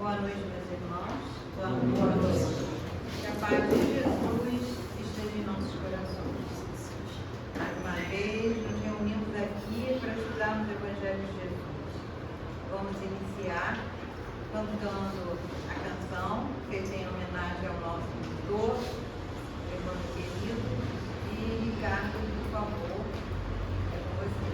Boa noite, meus irmãos. Boa noite. Que a paz de Jesus esteja em nossos corações. Mais uma vez, nos reunimos aqui para estudarmos o Evangelho de Jesus. Vamos iniciar cantando a canção feita em homenagem ao nosso mentor, irmão querido. E Ricardo, por favor, é com você.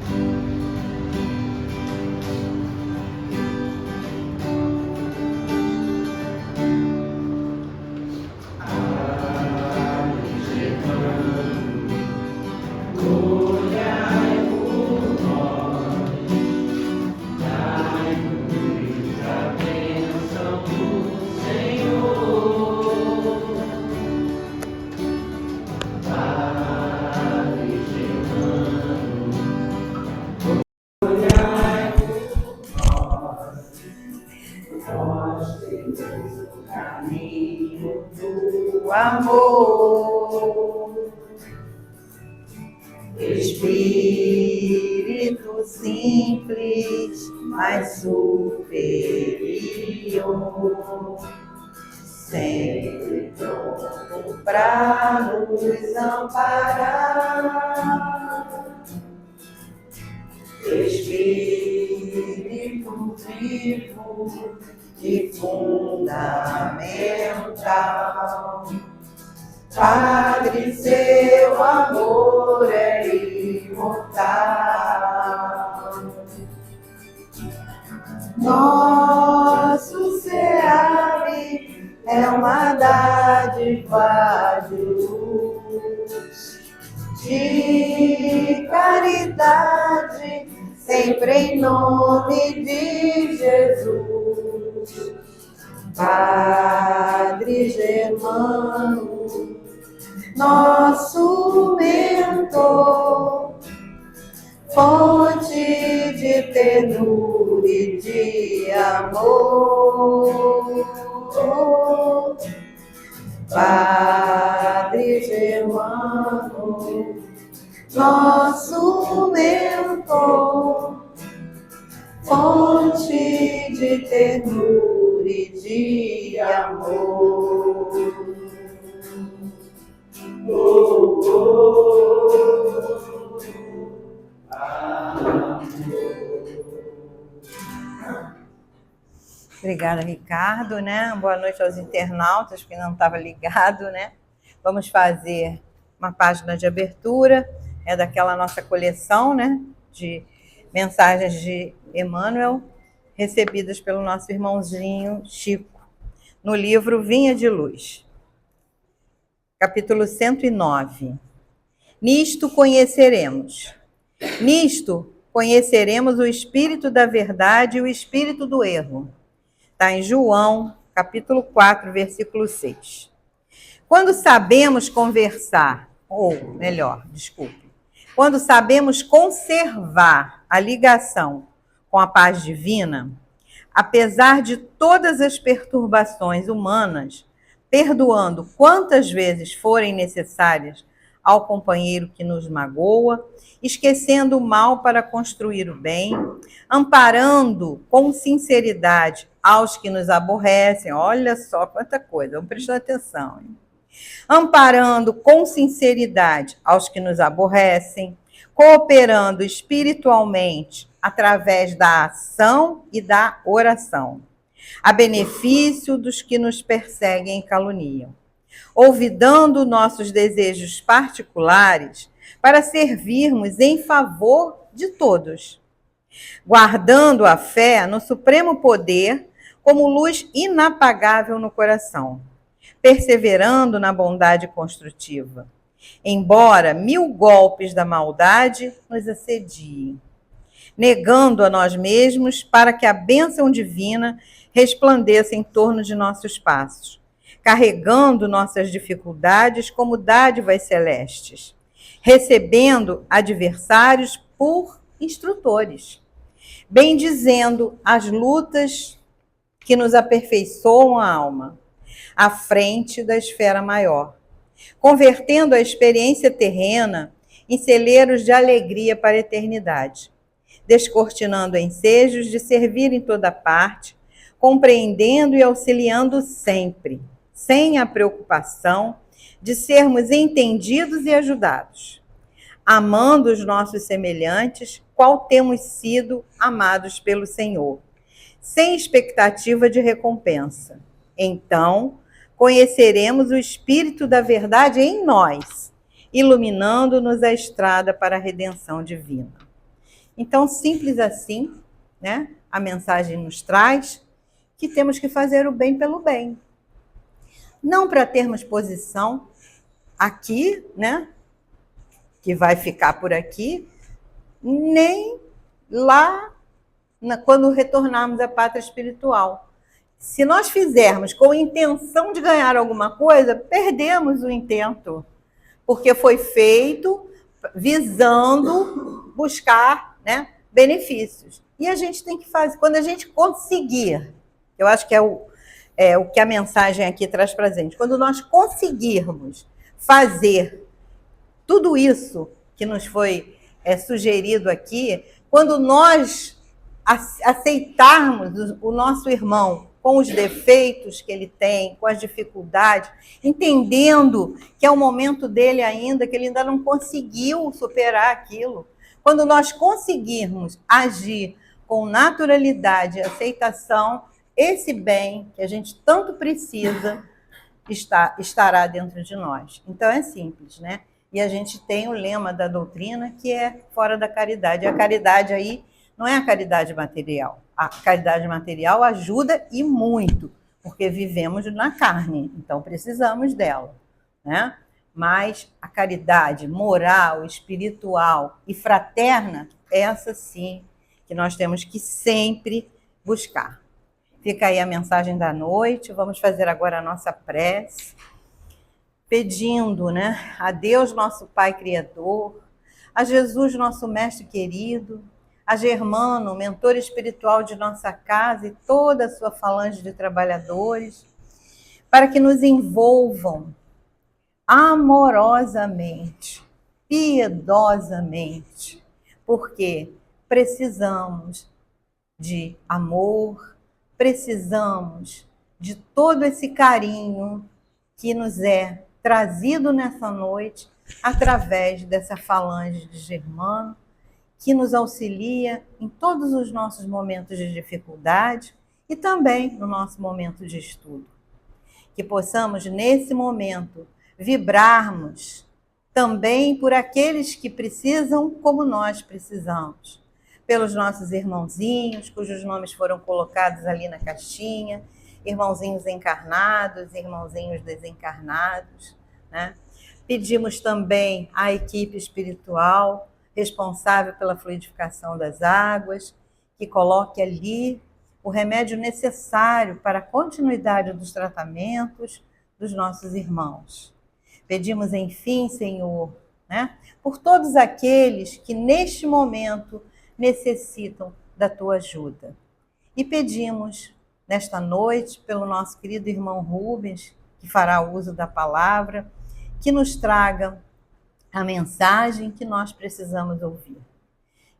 Amor, Espírito simples, mas superior, sempre pronto para nos amparar. Espírito vivo e fundamental, Padre, seu amor é imortal. Nosso SEAB é uma dádiva de luz, de caridade, sempre em nome de Jesus. Padre Germano, nosso mentor, fonte de ternura e de amor. Padre Germano, nosso mentor, fonte de ternura e de amor. Obrigada, Ricardo, né? Boa noite aos internautas que não estavam ligados, né? Vamos fazer uma página de abertura, é daquela nossa coleção, né? De mensagens de Emmanuel, recebidas pelo nosso irmãozinho Chico, no livro Vinha de Luz. Capítulo 109. Nisto conheceremos o espírito da verdade e o espírito do erro. Está em João, capítulo 4, versículo 6. Quando sabemos conversar, quando sabemos conservar a ligação com a paz divina, apesar de todas as perturbações humanas, perdoando quantas vezes forem necessárias ao companheiro que nos magoa, esquecendo o mal para construir o bem, amparando com sinceridade aos que nos aborrecem. Olha só quanta coisa, vamos prestar atenção, hein? Amparando com sinceridade aos que nos aborrecem, cooperando espiritualmente através da ação e da oração, a benefício dos que nos perseguem e caluniam, olvidando nossos desejos particulares para servirmos em favor de todos, guardando a fé no supremo poder como luz inapagável no coração, perseverando na bondade construtiva, embora 1000 golpes da maldade nos assediem, negando a nós mesmos para que a bênção divina resplandeça em torno de nossos passos, carregando nossas dificuldades como dádivas celestes, recebendo adversários por instrutores, bendizendo as lutas que nos aperfeiçoam a alma, à frente da esfera maior, convertendo a experiência terrena em celeiros de alegria para a eternidade, descortinando ensejos de servir em toda parte, compreendendo e auxiliando sempre, sem a preocupação de sermos entendidos e ajudados, amando os nossos semelhantes, qual temos sido amados pelo Senhor, sem expectativa de recompensa. Então, conheceremos o Espírito da verdade em nós, iluminando-nos a estrada para a redenção divina. Então, simples assim, né? A mensagem nos traz que temos que fazer o bem pelo bem. Não para termos posição aqui, né? Que vai ficar por aqui, nem lá quando retornarmos à pátria espiritual. Se nós fizermos com a intenção de ganhar alguma coisa, perdemos o intento, porque foi feito visando buscar, né, benefícios. E a gente tem que fazer, quando a gente conseguir, eu acho que é o que a mensagem aqui traz para a gente, quando nós conseguirmos fazer tudo isso que nos foi sugerido aqui, quando nós aceitarmos o nosso irmão com os defeitos que ele tem, com as dificuldades, entendendo que é o momento dele ainda, que ele ainda não conseguiu superar aquilo. Quando nós conseguirmos agir com naturalidade e aceitação, esse bem que a gente tanto precisa estará dentro de nós. Então é simples, né? E a gente tem o lema da doutrina, que é fora da caridade. A caridade aí não é a caridade material. A caridade material ajuda e muito, porque vivemos na carne, então precisamos dela, né? Mas a caridade moral, espiritual e fraterna, essa sim que nós temos que sempre buscar. Fica aí a mensagem da noite. Vamos fazer agora a nossa prece, pedindo, né, a Deus, nosso Pai Criador, a Jesus, nosso Mestre querido, a Germano, mentor espiritual de nossa casa e toda a sua falange de trabalhadores, para que nos envolvam amorosamente, piedosamente, porque precisamos de amor, precisamos de todo esse carinho que nos é trazido nessa noite através dessa falange de Germano, que nos auxilia em todos os nossos momentos de dificuldade e também no nosso momento de estudo. Que possamos, nesse momento, vibrarmos também por aqueles que precisam como nós precisamos, pelos nossos irmãozinhos, cujos nomes foram colocados ali na caixinha, irmãozinhos encarnados, irmãozinhos desencarnados, né? Pedimos também à equipe espiritual responsável pela fluidificação das águas, que coloque ali o remédio necessário para a continuidade dos tratamentos dos nossos irmãos. Pedimos, enfim, Senhor, né, por todos aqueles que neste momento necessitam da tua ajuda. E pedimos nesta noite pelo nosso querido irmão Rubens, que fará uso da palavra, que nos traga a mensagem que nós precisamos ouvir.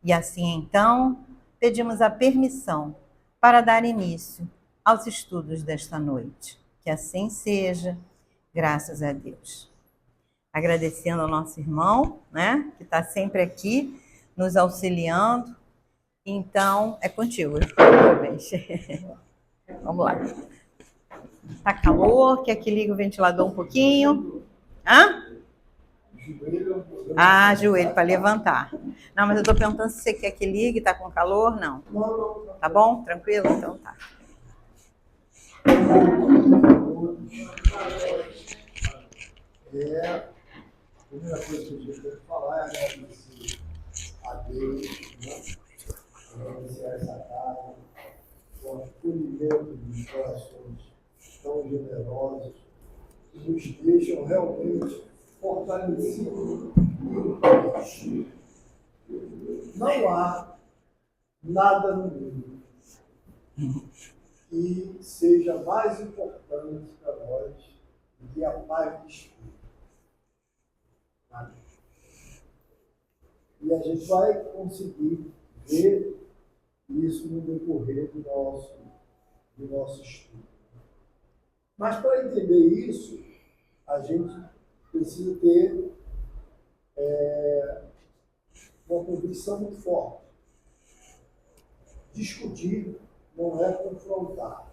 E assim, então, pedimos a permissão para dar início aos estudos desta noite. Que assim seja, graças a Deus. Agradecendo ao nosso irmão, né, que está sempre aqui, nos auxiliando. Então, é contigo, Rubens. Vamos lá. Tá calor, quer que ligue o ventilador um pouquinho? Hã? Ah, joelho para levantar. Não, mas eu estou perguntando se você quer que ligue, tá com calor? Não. Tá bom? Tranquilo? Então tá. A primeira coisa que eu quero falar é agradecer a Deus, né? Agradecer a essa casa, o acolhimento dos corações tão generosos, que nos deixam realmente fortalecidos e fortes. Não há nada no mundo que seja mais importante para nós do que a paz de espírito. E a gente vai conseguir ver isso no decorrer do nosso do nosso estudo. Mas para entender isso, a gente precisa ter uma convicção muito forte. Discutir não é confrontar.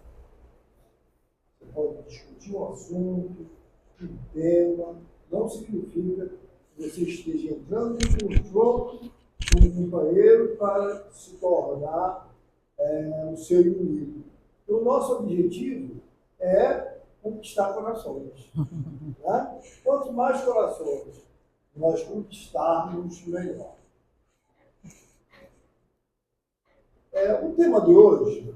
Você pode discutir um assunto, um tema, não significa que você esteja entrando em confronto com um companheiro para se tornar o seu inimigo. Então, o nosso objetivo é conquistar corações. Né? Quanto mais corações nós conquistarmos, melhor. O tema de hoje...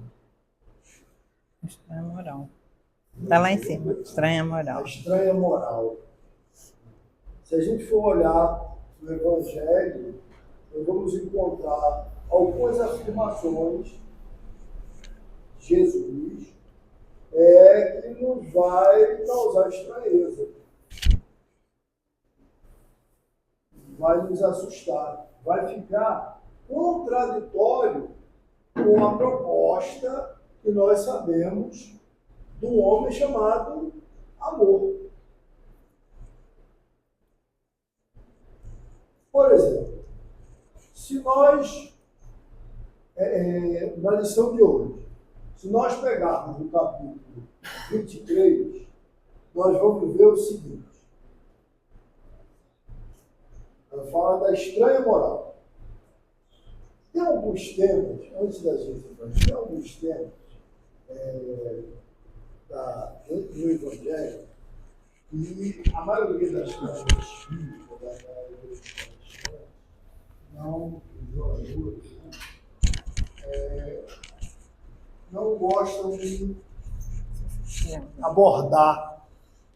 Estranha moral. Está lá em cima, estranha moral. A estranha moral. Se a gente for olhar no Evangelho, nós vamos encontrar algumas afirmações de Jesus que nos vai causar estranheza. Vai nos assustar. Vai ficar contraditório com a proposta que nós sabemos do homem chamado amor. Por exemplo, se nós, na lição de hoje, se nós pegarmos o capítulo 23, nós vamos ver o seguinte. Ela fala da estranha moral. Tem alguns temas, antes da gente fazer, tem alguns temas no Evangelho, e a maioria das coisas não, não gostam de abordar.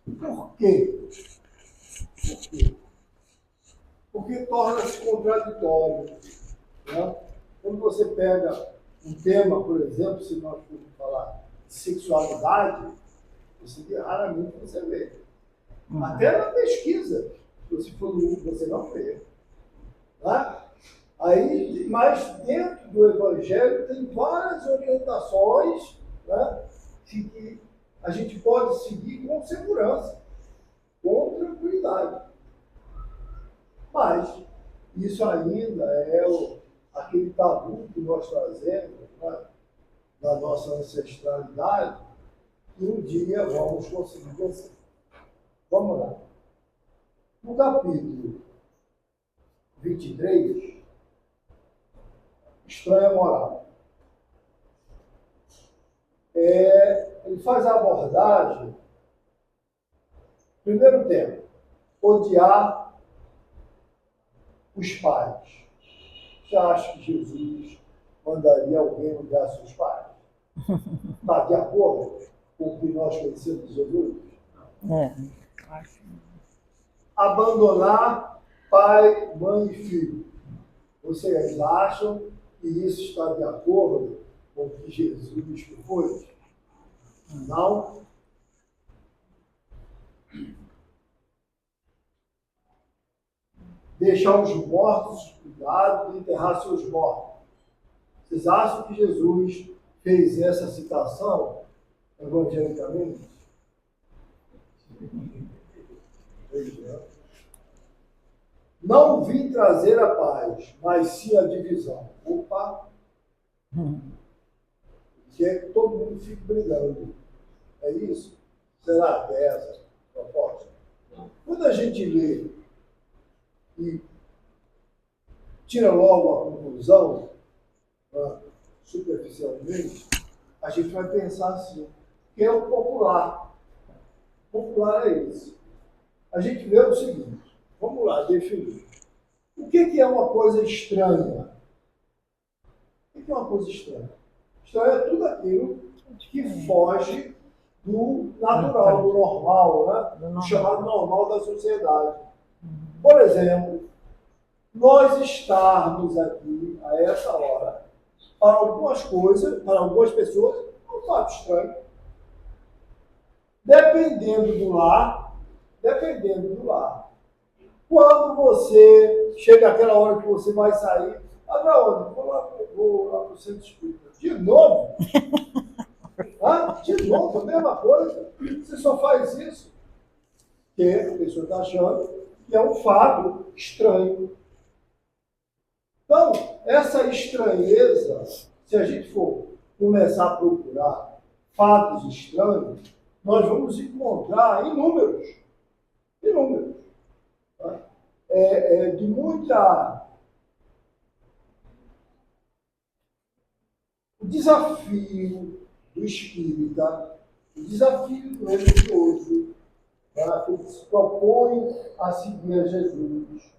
Por quê? Porque torna-se contraditório. Né? Quando você pega um tema, por exemplo, se nós formos falar de sexualidade, raramente você vê. Até na pesquisa, se você for no Google, você não vê. Né? Mas dentro do Evangelho tem várias orientações, né, que a gente pode seguir com segurança, com tranquilidade. Mas isso ainda é aquele tabu que nós trazemos, né, da nossa ancestralidade, que um dia vamos conseguir vencer. Vamos lá. No capítulo 23, estranha moral. Ele faz a abordagem, primeiro tema, odiar os pais. Você acha que Jesus mandaria alguém odiar seus pais? Está de acordo com o que nós conhecemos de Jesus? Abandonar pai, mãe e filho. Vocês acham que isso está de acordo com o que Jesus propôs? Não. Deixar os mortos, cuidado de enterrar seus mortos. Vocês acham que Jesus fez essa citação evangelicamente? Não vim trazer a paz, mas sim a divisão. Opa! Quer que todo mundo fique brigando. É isso? Será que é essa a proposta? Quando a gente lê e tira logo a conclusão, superficialmente, a gente vai pensar assim, que é o popular. O popular é isso. A gente vê o seguinte, vamos lá, definir. O que é uma coisa estranha? O que é uma coisa estranha? Estranho é tudo aquilo que foge do natural, do normal, né? Do chamado normal da sociedade. Por exemplo, nós estarmos aqui a essa hora, para algumas coisas, para algumas pessoas, é um fato estranho. Dependendo do lar, quando você chega àquela hora que você vai sair, vai para onde? Vou lá para o centro espírita. De novo? novo, a mesma coisa. Você só faz isso porque a pessoa está achando que é um fato estranho. Então, essa estranheza, se a gente for começar a procurar fatos estranhos, nós vamos encontrar inúmeros. Inúmeros. Tá? De muita... O desafio do espírita, o desafio do religioso, tá? Que se propõe a seguir a Jesus,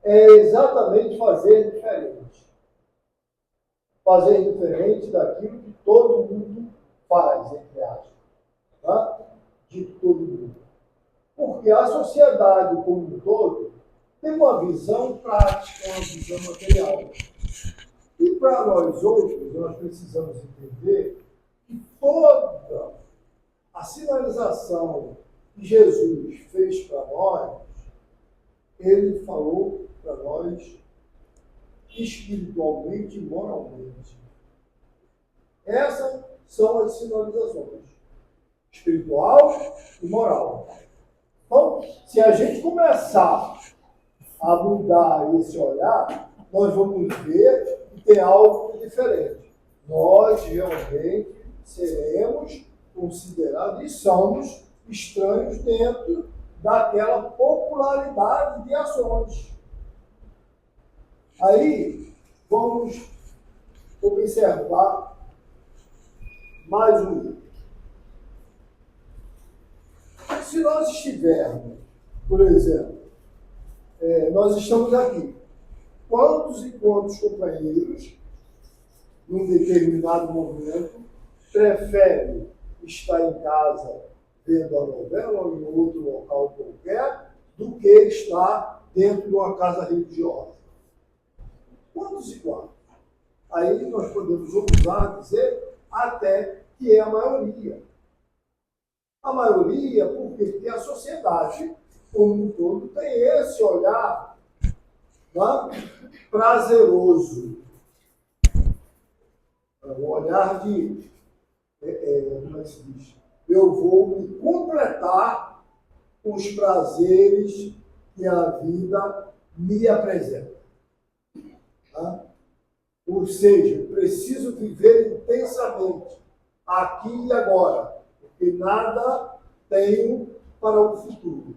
é exatamente fazer diferente. Fazer diferente daquilo que todo mundo faz, entre aspas. Tá? De todo mundo. Porque a sociedade como um todo tem uma visão prática, uma visão material. E para nós outros, nós precisamos entender que toda a sinalização que Jesus fez para nós, ele falou para nós espiritualmente e moralmente. Essas são as sinalizações, espiritual e moral. Então, se a gente começar a mudar esse olhar, nós vamos ver que tem algo diferente. Nós realmente seremos considerados e somos estranhos dentro daquela popularidade de ações. Aí, vamos observar mais um item. Se nós estivermos, por exemplo, nós estamos aqui, quantos e quantos companheiros, num determinado momento, preferem estar em casa vendo a novela ou em outro local qualquer, do que estar dentro de uma casa religiosa? Quantos e quantos? Aí nós podemos ousar dizer até que é a maioria. A maioria, por quê? Porque a sociedade, como um todo, tem esse olhar, né, prazeroso. Um olhar de, como é que se diz? Eu vou me completar os prazeres que a vida me apresenta. Tá? Ou seja, preciso viver intensamente, aqui e agora, porque nada tenho para o futuro.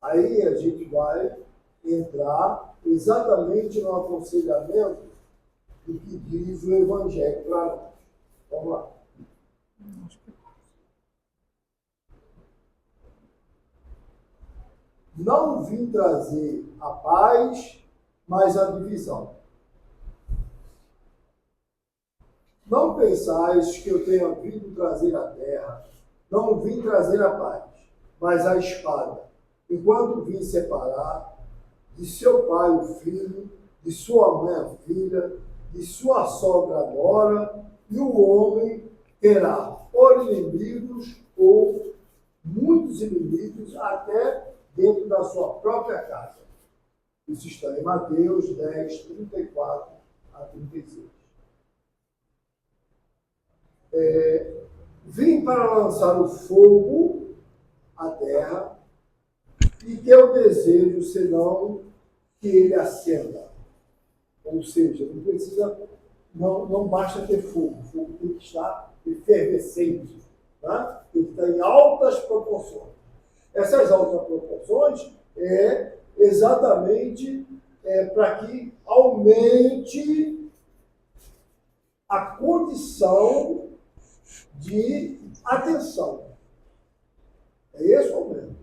Aí a gente vai entrar exatamente no aconselhamento do que diz o Evangelho para nós. Vamos lá. Não vim trazer a paz, mas a divisão. Não pensais que eu tenha vindo trazer a terra, não vim trazer a paz, mas a espada. Enquanto vim separar de seu pai o filho, de sua mãe a filha, de sua sogra a nora, e o homem terá ou inimigos ou muitos inimigos até dentro da sua própria casa. Isso está em Mateus 10, 34 a 36. Vim para lançar o fogo à terra, e teu desejo senão que ele acenda. Ou seja, não precisa, não basta ter fogo, o fogo tem que estar efervescente, tá? Tem que estar em altas proporções. Essas altas proporções é exatamente para que aumente a condição de atenção. É esse o aumento.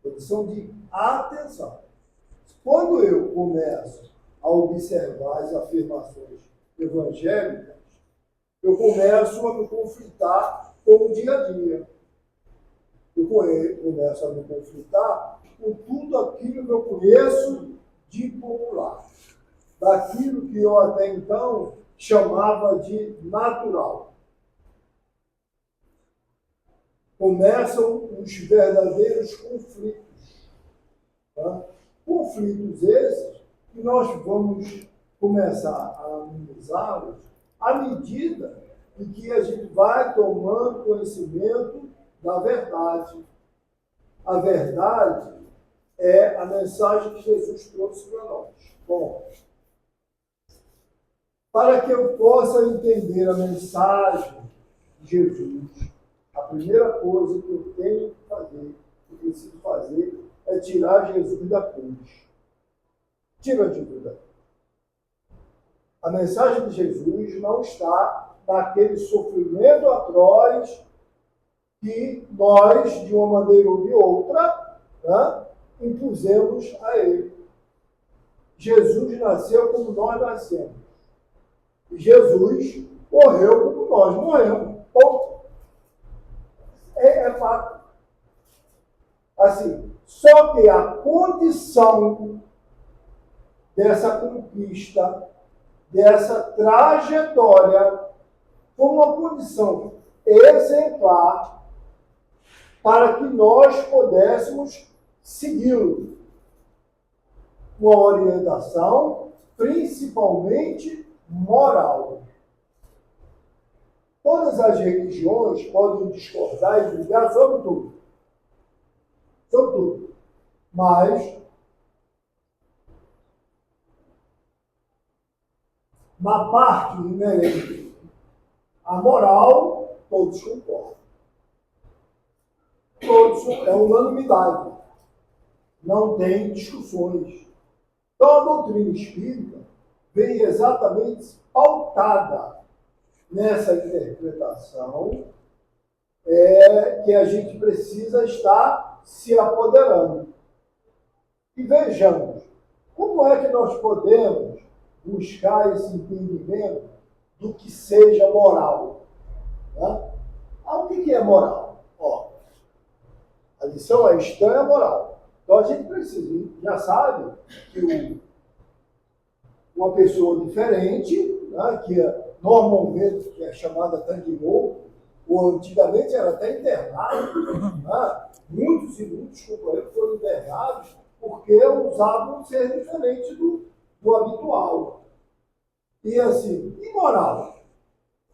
Condição de atenção. Quando eu começo a observar as afirmações evangélicas, eu começo a me conflitar com o dia a dia. Eu começo a me conflitar com tudo aquilo que eu conheço de popular. Daquilo que eu até então chamava de natural. Começam os verdadeiros conflitos. Tá? Conflitos esses que nós vamos começar a amenizá-los à medida em que a gente vai tomando conhecimento da verdade. A verdade é a mensagem que Jesus trouxe para nós. Bom, para que eu possa entender a mensagem de Jesus, a primeira coisa que eu tenho que fazer, que eu preciso fazer, é tirar Jesus da cruz. Tira Jesus da cruz. A mensagem de Jesus não está naquele sofrimento atroz que nós, de uma maneira ou de outra, né, impusemos a ele. Jesus nasceu como nós nascemos. E Jesus morreu como nós morremos. Ponto. É fato. Assim, só que a condição dessa conquista, dessa trajetória, foi uma condição exemplar para que nós pudéssemos segui-lo. Uma orientação principalmente moral. Todas as religiões podem discordar e brigar sobre tudo. Sobre tudo. Mas na parte inerente à moral, todos concordam. Todos, é unanimidade. Não tem discussões. Então, a doutrina espírita vem exatamente pautada nessa interpretação que a gente precisa estar se apoderando. E vejamos, como é que nós podemos buscar esse entendimento do que seja moral? Né? O que é moral? A lição é estranha moral. Então a gente precisa, já sabe que uma pessoa diferente, né, que normalmente que é chamada tanguimou, ou antigamente era até internado, né, muitos e muitos companheiros foram internados porque usavam um ser diferente do habitual. E assim, e moral?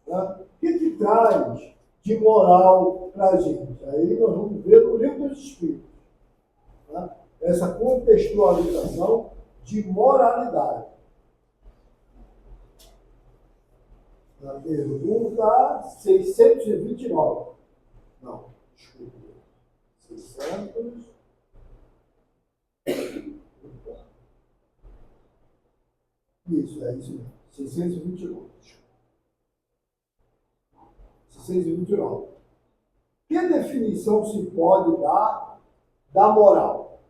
Né? O que traz de moral para a gente? Aí nós vamos ver no Livro dos Espíritos. Né? Essa contextualização de moralidade. Na pergunta 629. Não, desculpa. 600. Isso, é isso mesmo. 629. 629. Que definição se pode dar da moral?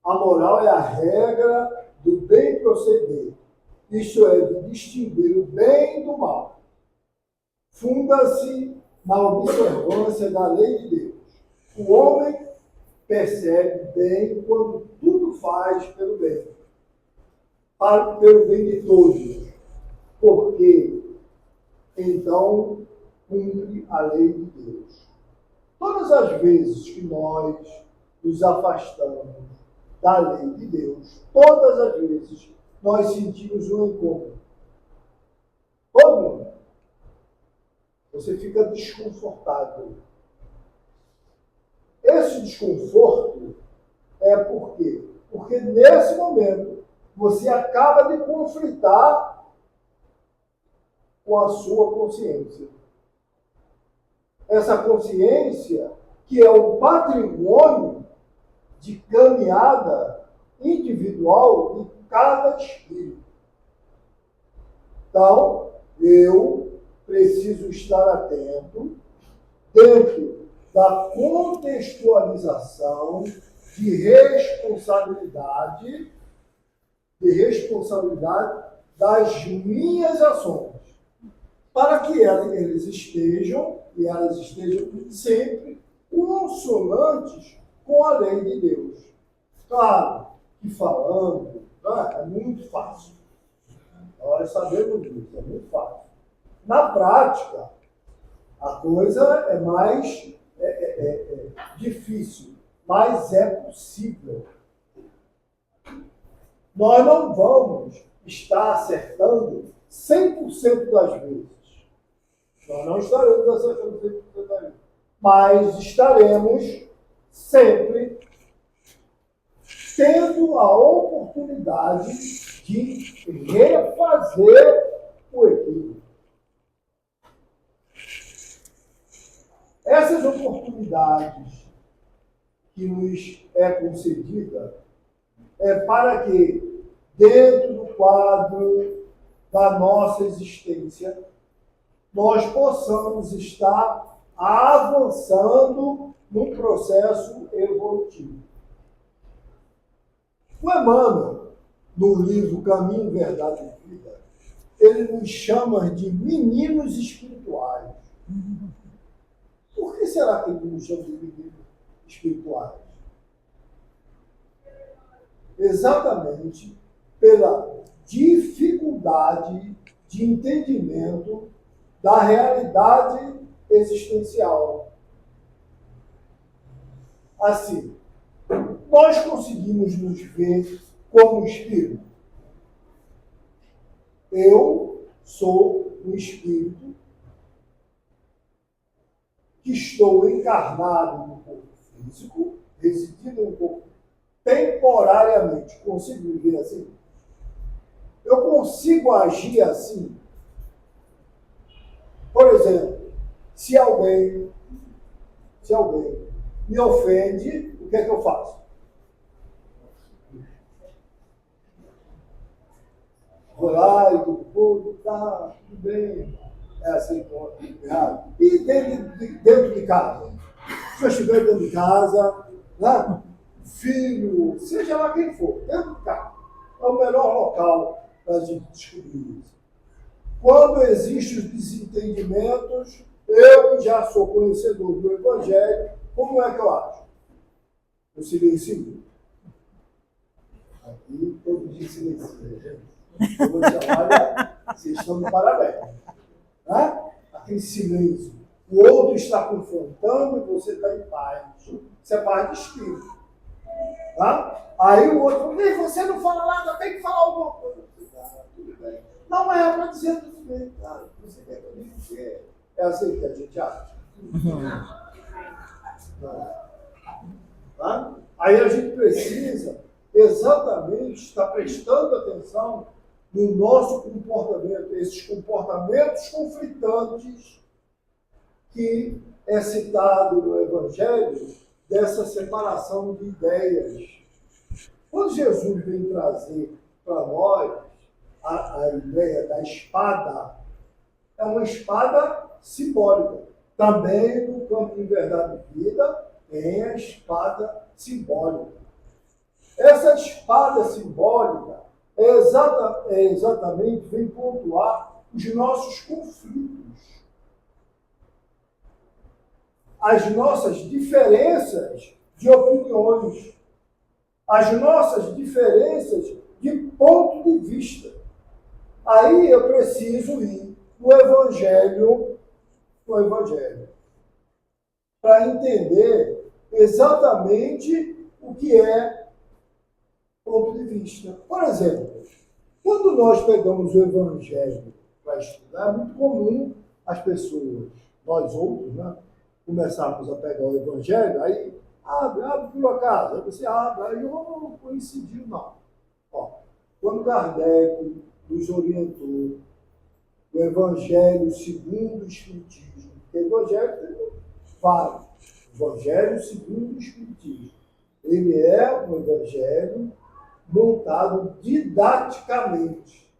A moral é a regra do bem proceder. Isto é, de distinguir o bem do mal. Funda-se na observância da lei de Deus. O homem percebe bem quando tudo faz pelo bem. Pelo bem de todos. Porque, então, cumpre a lei de Deus. Todas as vezes que nós nos afastamos da lei de Deus, todas as vezes nós sentimos um incômodo. Todo mundo. Você fica desconfortável. Esse desconforto é por quê? Porque nesse momento você acaba de conflitar com a sua consciência. Essa consciência que é um patrimônio de caminhada individual de cada espírito. Então, eu preciso estar atento dentro da contextualização de responsabilidade das minhas ações, para que eles estejam sempre consonantes com a lei de Deus. Claro que falando é muito fácil. Nós sabemos disso, é muito fácil. Na prática, a coisa é mais difícil, mas é possível. Nós não vamos estar acertando 100% das vezes. Nós não estaremos acessando 100% da vida. Mas estaremos sempre tendo a oportunidade de refazer o equilíbrio. Essas oportunidades que nos é concedida é para que, dentro do quadro da nossa existência, nós possamos estar avançando num processo evolutivo. O Emmanuel, no livro Caminho, Verdade e Vida, ele nos chama de meninos espirituais. Por que será que ele nos chama de meninos espirituais? Exatamente pela dificuldade de entendimento da realidade existencial. Assim, nós conseguimos nos ver como espírito. Eu sou um espírito que estou encarnado no corpo físico, residindo no corpo temporariamente. Consigo viver assim? Eu consigo agir assim? Por exemplo, se alguém me ofende, o que é que eu faço? Vou lá e digo, tá, tudo bem. É assim, errado. E dentro de casa? Se eu estiver dentro de casa, né? Filho, seja lá quem for, dentro de casa, é o melhor local para a gente descobrir isso. Quando existem os desentendimentos, eu que já sou conhecedor do Evangelho, como é que eu acho? Eu silencio. Aqui todo dia silencia, gente. Eu vou dizer, olha, vocês estão de parabéns. Né? Aquele silêncio. O outro está confrontando e você está em paz. Isso é paz de espírito. Tá? Aí o outro fala, você não fala nada, tem que falar alguma coisa. Tudo bem. Não, mas é para dizer tudo bem. Tá? Você quer que eu diga o quê? É assim que a gente acha. Tá? Aí a gente precisa exatamente estar prestando atenção no nosso comportamento, esses comportamentos conflitantes que é citado no Evangelho, dessa separação de ideias. Quando Jesus vem trazer para nós a ideia da espada, é uma espada simbólica. Também no Caminho, Verdade e Vida tem a espada simbólica. Essa espada simbólica exatamente vem pontuar os nossos conflitos, as nossas diferenças de opiniões, as nossas diferenças de ponto de vista. Aí eu preciso ir no Evangelho, para entender exatamente o que é ponto de vista. Por exemplo, quando nós pegamos o Evangelho para estudar, é muito comum as pessoas, nós outros, né, começarmos a pegar o Evangelho, aí abre por acaso, aí você abre, aí eu não coincidiu, não. Ó, quando Kardec nos orientou o Evangelho segundo o Espiritismo, porque o Evangelho tem vários, Evangelho segundo o Espiritismo. Ele é um Evangelho montado didaticamente,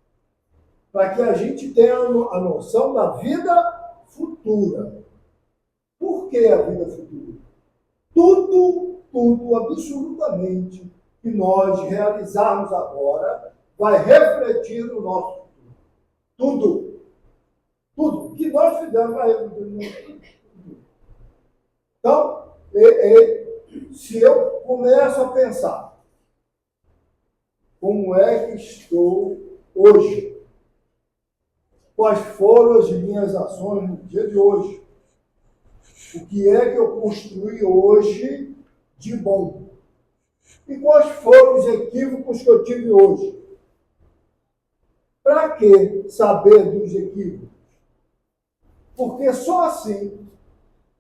para que a gente tenha a noção da vida futura. Por que a vida futura? Tudo, absolutamente, que nós realizarmos agora vai refletir no nosso futuro. Tudo que nós fizermos vai refletir no nosso futuro. Então, se eu começo a pensar como é que estou hoje, quais foram as minhas ações no dia de hoje, o que é que eu construí hoje de bom, e quais foram os equívocos que eu tive hoje. Para que saber dos equívocos? Porque só assim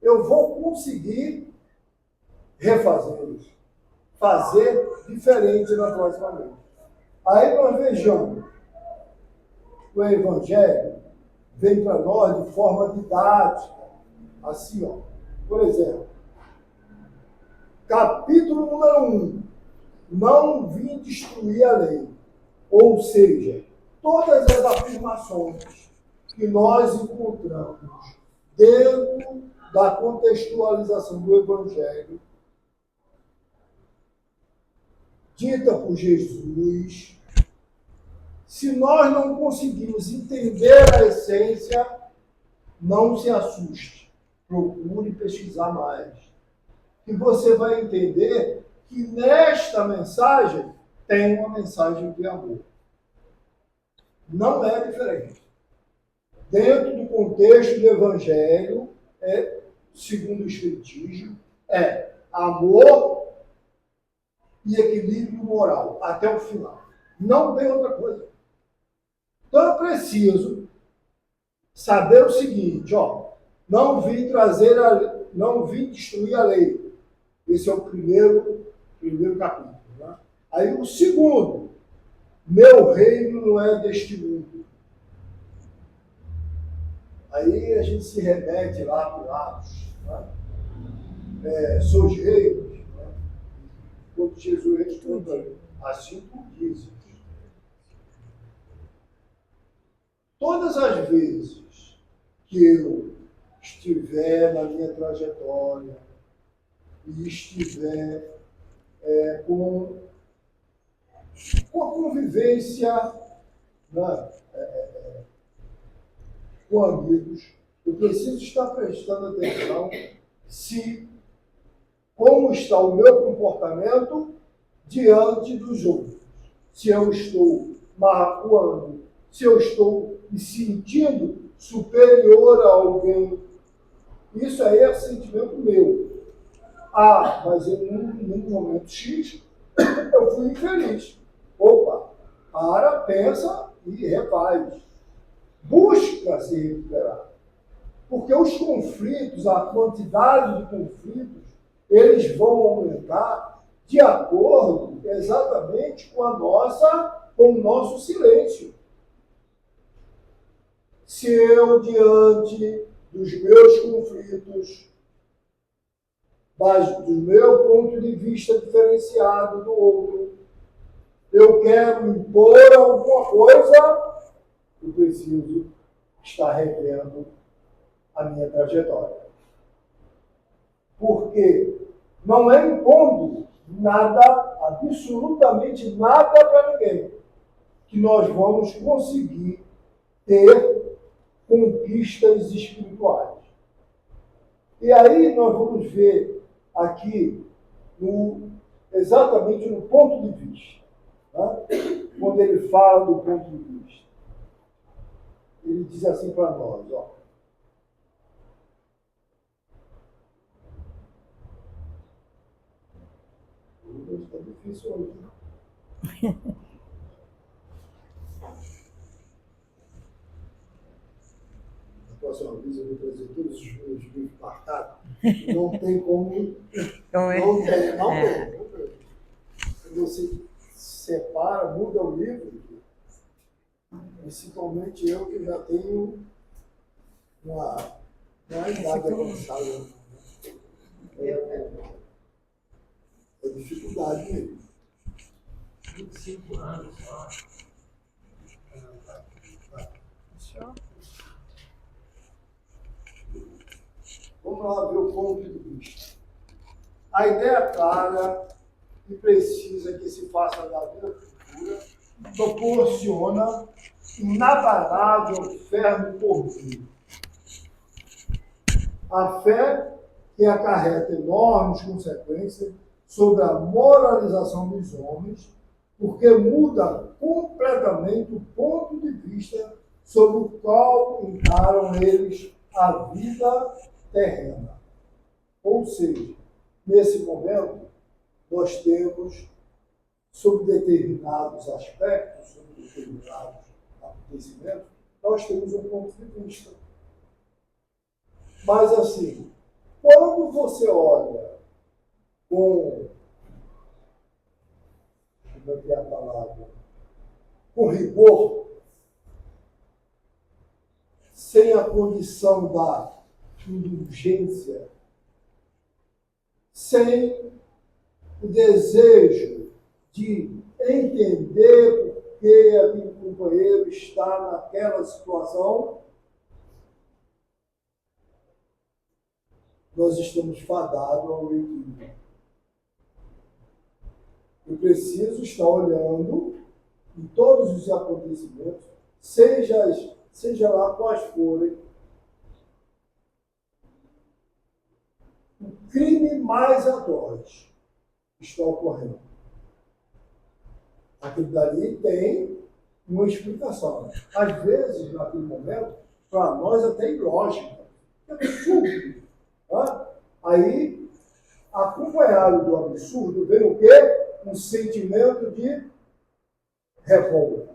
eu vou conseguir refazê-los, fazer diferente na próxima vez. Aí nós vejamos, o Evangelho vem para nós de forma didática, assim, ó. Por exemplo, capítulo número 1, não vim destruir a lei. Ou seja, todas as afirmações que nós encontramos dentro da contextualização do Evangelho, dita por Jesus, se nós não conseguimos entender a essência, não se assuste, procure pesquisar mais. E você vai entender que nesta mensagem tem uma mensagem de amor. Não é diferente. Dentro do contexto do Evangelho, segundo o Espiritismo, é amor e equilíbrio moral, até o final. Não tem outra coisa. Então eu preciso saber o seguinte, ó, não vim destruir a lei. Esse é o primeiro capítulo. Né? Aí o segundo, meu reino não é deste mundo. Aí a gente se remete lá para Atos. Né? Sois reinos. Né? Quando Jesus responde, assim tu dizes. Todas as vezes que eu estiver na minha trajetória e estiver com a convivência, né, com amigos, eu preciso estar prestando atenção como está o meu comportamento diante dos outros. Se eu estou marcoando, se eu estou me sentindo superior a alguém, isso aí é sentimento meu. Mas num momento X, eu fui infeliz. Opa, pensa e refaz. Busca se recuperar. Porque os conflitos, a quantidade de conflitos, eles vão aumentar de acordo exatamente com o nosso silêncio. Se eu, diante dos meus conflitos, mas do meu ponto de vista diferenciado do outro, eu quero impor alguma coisa, eu preciso estar revendo a minha trajetória. Porque não é impondo nada, absolutamente nada para ninguém, que nós vamos conseguir ter conquistas espirituais. E aí nós vamos ver aqui exatamente no ponto de vista. Né? Quando ele fala do ponto de vista. Ele diz assim para nós, ó. Está difícil hoje. Na próxima vez eu vou trazer todos os meus livros marcados. Não tem como. Não tem. Quando você separa, muda o livro, principalmente eu que já tenho uma idade avançada. É dificuldade mesmo. 25 anos só. Vamos lá ver o ponto de vista. A ideia clara e precisa que se faça da vida futura proporciona inabalável fé no porvir. A fé que acarreta enormes consequências sobre a moralização dos homens, porque muda completamente o ponto de vista sobre o qual encaram eles a vida terrena. Ou seja, nesse momento, nós temos, sobre determinados aspectos, sobre determinados acontecimentos, nós temos um ponto de vista. Mas, assim, quando você olha com, como é que é a palavra? Com rigor, sem a condição da indulgência, sem o desejo de entender por que aquele companheiro está naquela situação, nós estamos fadados ao equívoco. Eu preciso estar olhando em todos os acontecimentos, seja lá quais forem, o crime mais atroz está ocorrendo. Aquilo dali tem uma explicação. Às vezes, naquele momento, para nós até ilógica. É absurdo. Tá? Aí, acompanhado do absurdo, vem o quê? Um sentimento de revolta.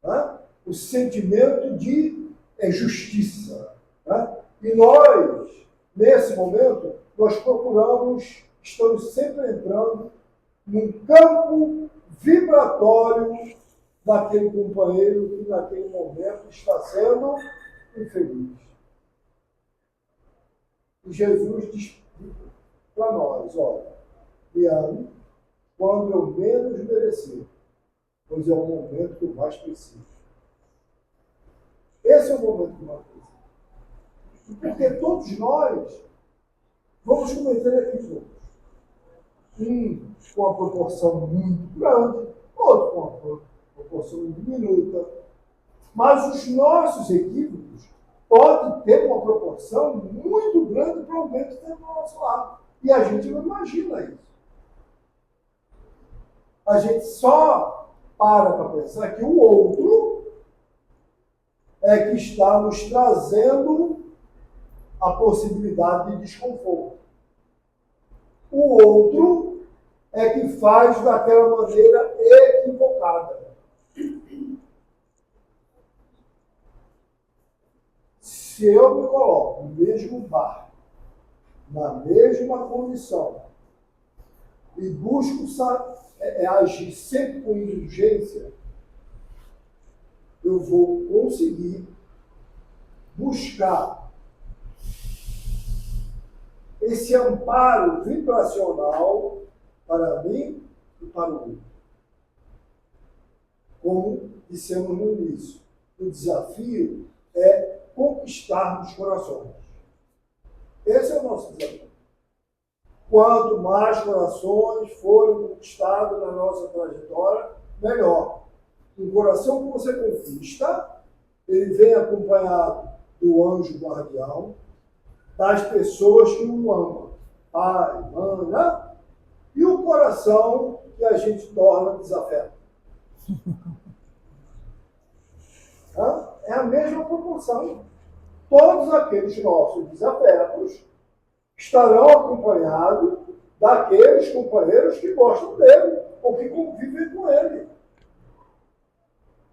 Tá? O sentimento de justiça. Tá? E nós, nesse momento, nós procuramos, estamos sempre entrando num campo vibratório daquele companheiro que naquele momento está sendo infeliz. E Jesus diz para nós, olha, me ame quando eu menos merecer, pois é o momento que eu mais preciso. Esse é o momento que eu mais preciso. Porque todos nós vamos cometer equívocos. Um com uma proporção muito grande, outro com uma proporção diminuta. Mas os nossos equívocos podem ter uma proporção muito grande para o bem que tem do nosso lado. E a gente não imagina isso. A gente só para pensar que o outro é que está nos trazendo a possibilidade de desconforto. O outro é que faz daquela maneira equivocada. Se eu me coloco no mesmo barco, na mesma condição, e busco agir sempre com indulgência, eu vou conseguir buscar esse amparo vibracional para mim e para o outro. Como dissemos no início, o desafio é conquistarmos corações. Esse é o nosso desafio. Quanto mais corações forem conquistados na nossa trajetória, melhor. Um coração que você conquista, ele vem acompanhado do anjo guardião, das pessoas que o amam, pai, mãe, né? E o coração que a gente torna desafeto. É a mesma proporção. Todos aqueles nossos desafetos estarão acompanhados daqueles companheiros que gostam dele, ou que convivem com ele.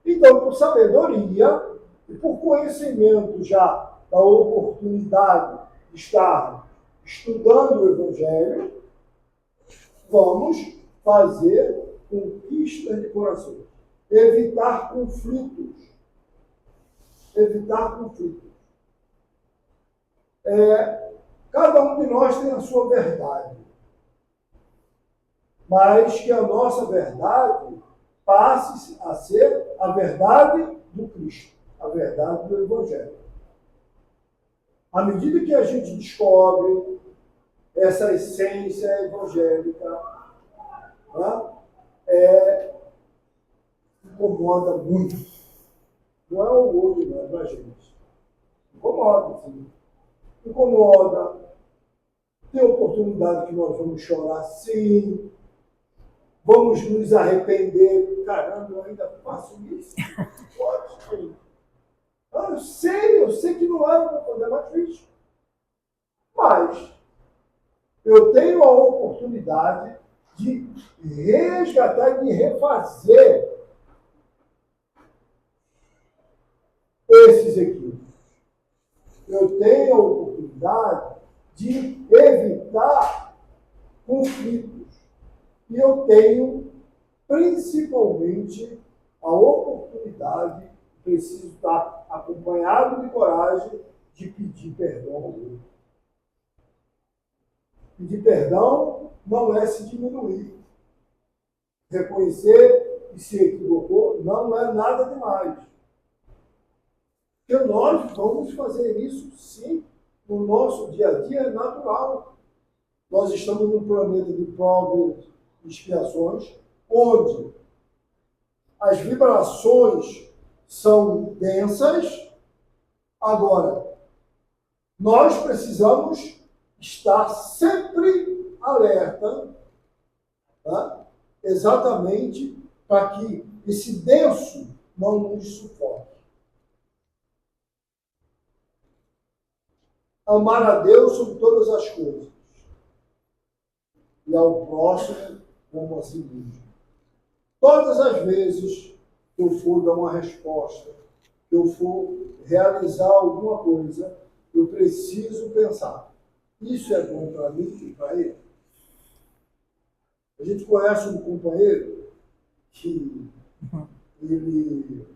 Então, por sabedoria e por conhecimento já da oportunidade de estar estudando o Evangelho, vamos fazer conquista de corações. Evitar conflitos. Evitar conflitos. Cada um de nós tem a sua verdade. Mas que a nossa verdade passe a ser a verdade do Cristo, a verdade do Evangelho. À medida que a gente descobre essa essência evangélica, incomoda muito. Não é o outro, não é a gente. Incomoda, sim. Incomoda. Tem oportunidade que nós vamos chorar, sim. Vamos nos arrepender. Caramba, eu ainda faço isso? Pode. Eu sei que não era para fazer mais difícil. Mas eu tenho a oportunidade de resgatar e de refazer esses equívocos. eu tenho a oportunidade de evitar conflitos. E eu tenho, principalmente, a oportunidade, preciso estar acompanhado de coragem, de pedir perdão ao outro. Pedir perdão não é se diminuir. Reconhecer que se equivocou não é nada demais. Porque nós vamos fazer isso, sim, no nosso dia a dia, é natural. Nós estamos num planeta de provas e expiações, onde as vibrações são densas. Agora, nós precisamos estar sempre alerta, tá? Exatamente para que esse denso não nos sufoque. Amar a Deus sobre todas as coisas e ao próximo como a si mesmo. Todas as vezes que eu for dar uma resposta, que eu for realizar alguma coisa, eu preciso pensar, isso é bom para mim e para ele? A gente conhece um companheiro que ele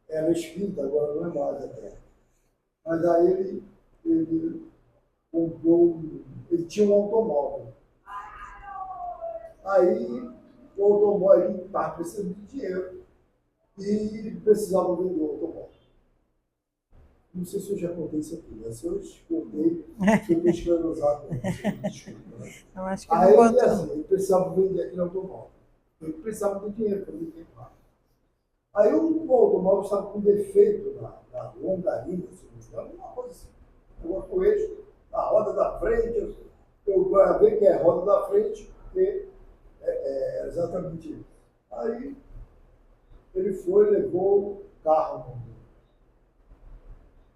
era espírita, agora não é mais até. Mas aí ele comprou, ele tinha um automóvel. Aí o automóvel, ele estava precisando de dinheiro e precisava vender o automóvel. Não sei se eu já contei isso aqui, mas se eu contei, fiquei esclerosado. Desculpa, né? Eu acho que Aí não ele, contou. assim, ele precisava vender aquele automóvel. Ele precisava de dinheiro para vender o carro. Aí o automóvel estava com defeito na longarina, se não me engano, uma coisa assim. Negócio com eixo, a roda da frente, eu gravei que é a roda da frente, porque é exatamente isso. Aí ele foi, levou o carro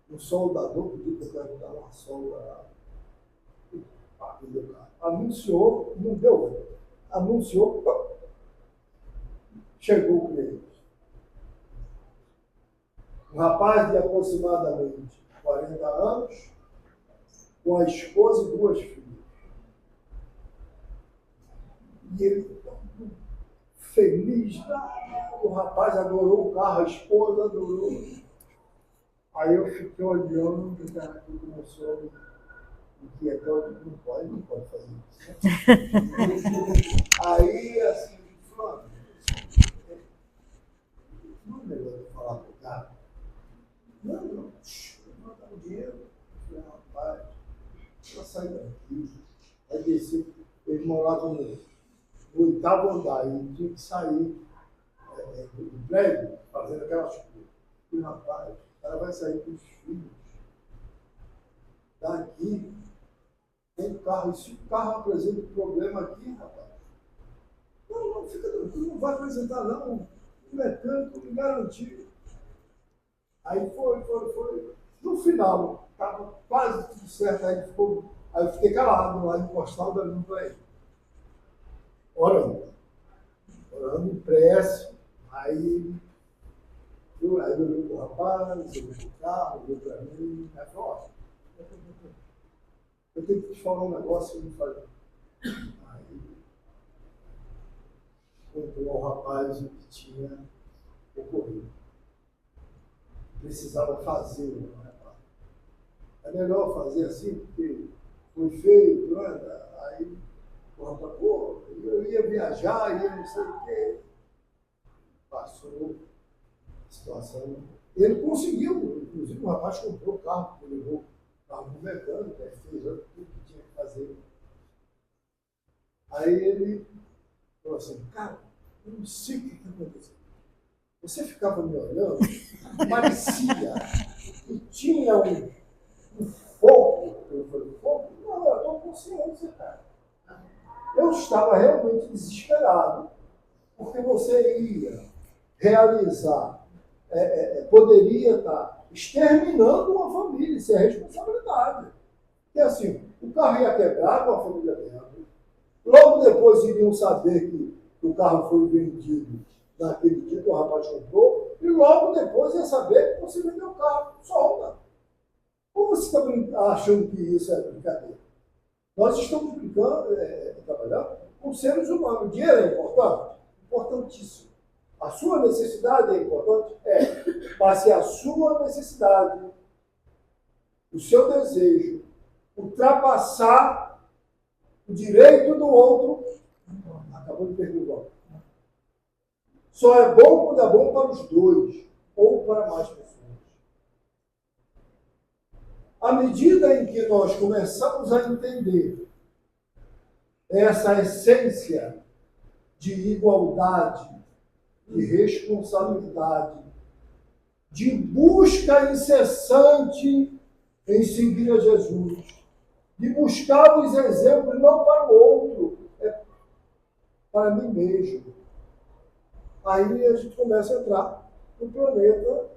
no soldador, pediu para eu dar uma solda lá, vendeu o carro. Anunciou, não deu outra. Anunciou, chegou o cliente. Um rapaz de aproximadamente 40 anos, com a esposa e 2 filhas. E ele, feliz, o rapaz adorou o carro, a esposa adorou. Aí eu fiquei olhando, o cara começou a inquietar, não pode fazer isso. Aí, assim, falando, não é melhor eu falar para o cara? Não, vou mandar o dinheiro. Eu falei, rapaz, eu saí daqui. Aí desci, eles moravam no 8º andar, e tinha que sair do prédio, fazendo aquelas coisas. E rapaz, o cara vai sair com os filhos daqui, tem carro, e se o carro apresenta um problema aqui, rapaz, não, fica tranquilo, não vai apresentar não, o mecânico me garantiu. Aí foi. No final, estava quase tudo certo, aí eu fiquei calado lá, encostado olhando para ele. Orando em prece, aí eu olhei para o rapaz, eu olhei para o carro, olhei para mim, aí falou, ó, eu tenho que te falar um negócio que eu não falei. Aí contou ao rapaz o que tinha ocorrido. Precisava fazer, né? É melhor fazer assim, porque foi feito, né? Aí o rapaz, pô, eu ia viajar, ia não sei o quê. Passou a situação. Ele conseguiu, inclusive o rapaz comprou o carro, levou o carro no mecânico, fez tudo que tinha que fazer. Aí ele falou assim, cara, eu não sei o que aconteceu. Você ficava me olhando, parecia que tinha um fogo. Eu falei, fogo? Não, eu estou consciente, cara. Eu estava realmente desesperado, porque você ia realizar, poderia estar exterminando uma família, isso é responsabilidade. E assim, o carro ia quebrar com a família dentro, logo depois iriam saber que o carro foi vendido naquele dia que o rapaz comprou, e logo depois ia saber que você vendeu o carro, solta. achando que isso é brincadeira. Nós estamos trabalhando com seres humanos. O dinheiro é importante? Importantíssimo. A sua necessidade é importante? É. Mas se a sua necessidade, o seu desejo, ultrapassar o direito do outro, acabou de perder o valor. Só é bom quando é bom para os dois, ou para mais pessoas. À medida em que nós começamos a entender essa essência de igualdade, de responsabilidade, de busca incessante em seguir a Jesus, de buscar os exemplos não para o outro, é para mim mesmo. Aí a gente começa a entrar no planeta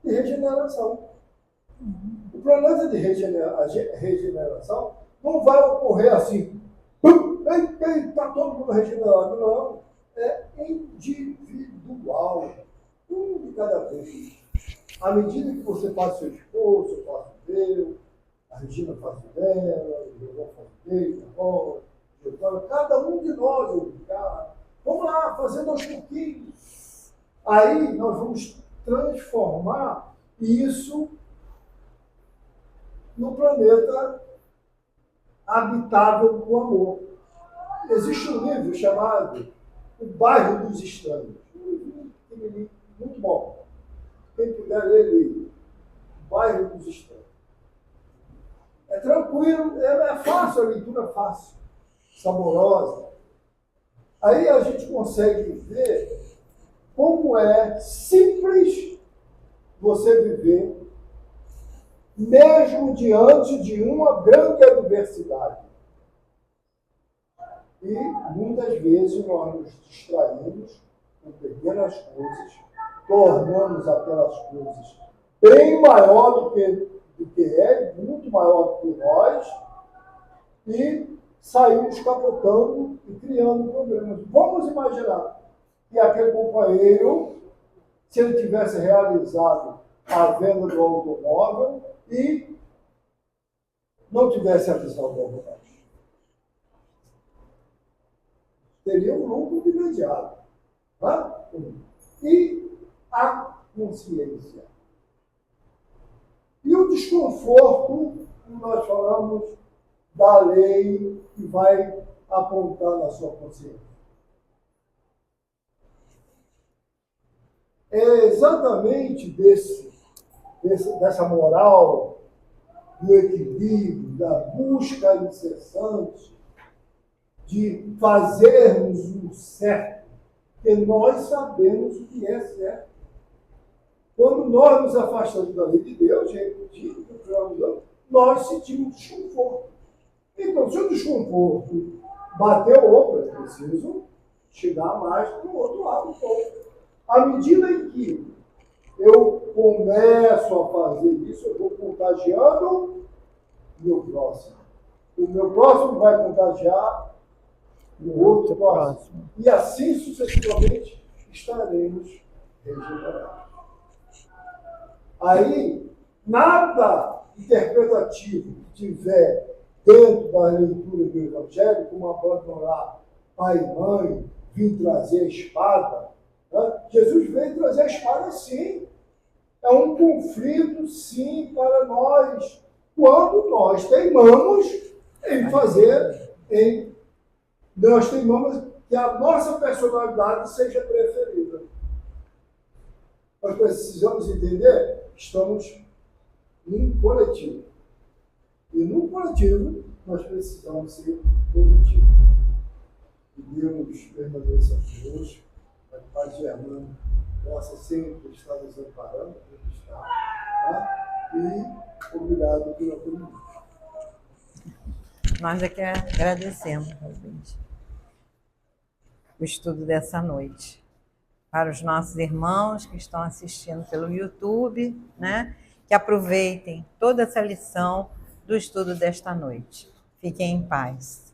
de regeneração. O planeta de regeneração não vai ocorrer assim, está todo mundo regenerado, não. É individual, um de cada vez. À medida que você faz o seu esforço, eu faço o meu, a Regina faz o dela, o João faz o dele, cada um de nós, vamos lá, fazendo aos pouquinhos. Aí nós vamos transformar isso no planeta habitável do amor. Existe um livro chamado O Bairro dos Estranhos. Muito bom. Quem puder ler, O Bairro dos Estranhos. É tranquilo, é fácil, a leitura é fácil, saborosa. Aí a gente consegue ver como é simples você viver mesmo diante de uma grande adversidade. E, muitas vezes, nós nos distraímos com pequenas coisas, tornamos aquelas coisas bem maior do que é, muito maior do que nós, e saímos capotando e criando problemas. Vamos imaginar que aquele companheiro, se ele tivesse realizado a venda do automóvel e não tivesse a visão do automóvel, teria um lucro imediato. Né? E a consciência. E o desconforto, nós falamos da lei que vai apontar na sua consciência. É exatamente dessa moral, do equilíbrio, da busca incessante, de fazermos o certo, porque nós sabemos o que é certo. Quando nós nos afastamos da lei de Deus, nós sentimos desconforto. Então, se o desconforto bateu, eu preciso chegar mais para o outro lado. À medida em que eu começo a fazer isso, eu vou contagiando o meu próximo. O meu próximo vai contagiar o outro próximo. E assim sucessivamente estaremos regenerados. Aí, nada interpretativo que tiver dentro da leitura do Evangelho, como abandonar pai e mãe, vir trazer a espada. Né? Jesus veio trazer a espada, sim. É um conflito, sim, para nós. Quando nós teimamos em fazer, nós teimamos que a nossa personalidade seja preferida. Nós precisamos entender que estamos num coletivo. E no coletivo, nós precisamos ser produtivos. Que Deus permaneça conosco, a paz de Germano possa sempre estar nos amparando, como está. Tá? E obrigado pela comunidade. Nós é que agradecemos, realmente, o estudo dessa noite. Para os nossos irmãos que estão assistindo pelo YouTube, né? Que aproveitem toda essa lição do estudo desta noite. Fiquem em paz.